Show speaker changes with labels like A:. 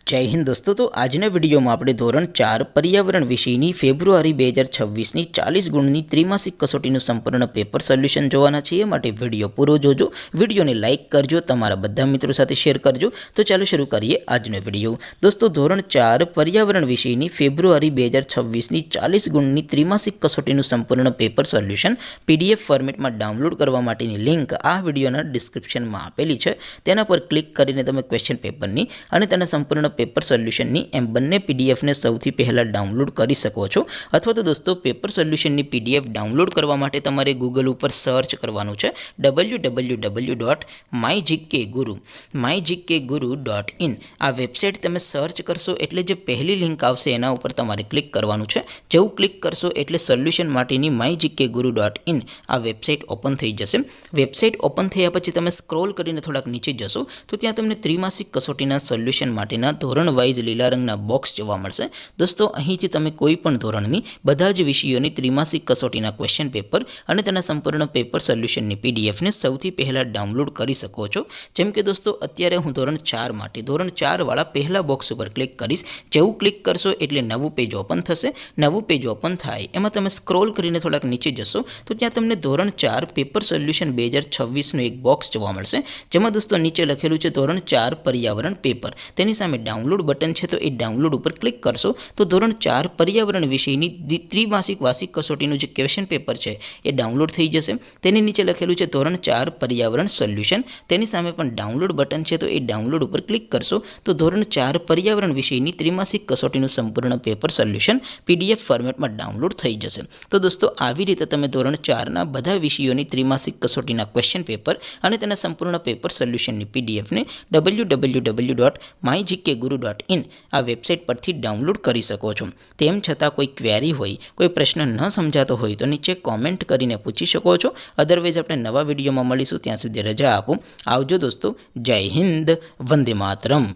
A: जय हिंद दोस्तों। तो आजना विडियो में આપણે ધોરણ 4 पर्यावरण વિષયની ફેબ્રુઆરી 2026ની 40 ગુણની ત્રિમાસિક કસોટીનું સંપૂર્ણ પેપર સોલ્યુશન જોવાના છીએ। માટે વિડિયો પૂરો જોજો, વિડિયોને લાઈક કરજો, તમારા બધા મિત્રો સાથે શેર કરજો। તો ચાલો શરૂ કરીએ આજનો વિડિયો। દોસ્તો ધોરણ 4 पर्यावरण વિષયની ફેબ્રુઆરી 2026ની 40 ગુણની ત્રિમાસિક કસોટીનું સંપૂર્ણ પેપર સોલ્યુશન PDF ફોર્મેટમાં ડાઉનલોડ કરવા માટેની લિંક આ વિડિયોના ડિસ્ક્રિપ્શનમાં આપેલી છે। તેના પર ક્લિક કરીને તમે ક્વેશ્ચન પેપરની અને તેના સંપૂર્ણ पेपर सोल्यूशननी एम बने पीडीएफ ने सौथी पहला डाउनलॉड करी सको छो। अथवा तो दोस्तों पेपर सोल्यूशननी पीडीएफ डाउनलॉड करवा माटे तमारे गूगल पर सर्च करवानुं छे www.mygkguru.in। आ वेबसाइट तमे सर्च करशो एटले जे पहली लिंक आवशे एना उपर तमारे क्लिक करवानुं छे। जेवुं क्लिक करशो एटले सोल्यूशन माटेनी mygkguru.in आ वेबसाइट ओपन थई जशे। वेबसाइट ओपन थया पछी तमे स्क्रॉल करीने थोड़ाक नीचे जशो तो त्यां तमने त्रिमासिक कसोटीना सोल्यूशन माटेना धोरण वाइज लीला रंगना बॉक्स जोवा मळशे। दोस्तों અહીંથી તમે કોઈ પણ ધોરણની બધા જ વિષયોની ત્રિમાસિક કસોટીના ક્વેશ્ચન પેપર અને તેના સંપૂર્ણ પેપર સોલ્યુશનની પીડીએફ ને સૌથી પહેલા ડાઉનલોડ કરી શકો છો। જેમ કે દોસ્તો અત્યારે હું ધોરણ 4 માટે ધોરણ 4 વાળા પહેલા બોક્સ ઉપર ક્લિક કરીશ। જેવું ક્લિક કરશો એટલે નવું પેજ ઓપન થશે। નવું પેજ ઓપન થાય એમાં તમે સ્ક્રોલ કરીને થોડાક નીચે જશો તો ત્યાં તમને ધોરણ 4 પેપર સોલ્યુશન 2026 નું એક બોક્સ જોવા મળશે। જેમાં દોસ્તો નીચે લખેલું છે ધોરણ 4 पर्यावरण पेपर। તેની સામે डाउनलॉड बटन है तो ये डाउनलॉड पर क्लिक करशो तो धोरण 4 पर्यावरण विषयनी त्रिमासिक वार्षिक कसोटीનું જે क्वेश्चन पेपर है ये डाउनलॉड थई जशे। तेनी नीचे लखेलुं छे धोरण 4 पर्यावरण सोल्यूशन। तेनी सामे पण डाउनलॉड बटन है तो ये डाउनलॉड पर क्लिक करशो तो धोरण 4 पर्यावरण विषयनी त्रिमासिक कसोटीનું संपूर्ण पेपर सोल्यूशन पीडीएफ फॉर्मेट में डाउनलॉड थई जशे। तो दोस्तों આવી રીતે તમે ધોરણ 4 ના બધા વિષયોની ત્રિમાસિક કસોટીના ક્વેશ્ચન પેપર અને તેના સંપૂર્ણ પેપર સોલ્યુશનની પીડીએફ ને www.mygkguru.in आ वेबसाइट पर डाउनलॉड करी सको छो। तेम छतां कोई क्वेरी होय, कोई प्रश्न न समझातो होय तो नीचे कॉमेंट करीने पूछी शको छो। अदरवाइज आपणे नवा विडियो में मळीशुं, त्यां सुधी रजा आपो। आवजो दोस्तों। जय हिंद, वंदे मातरम।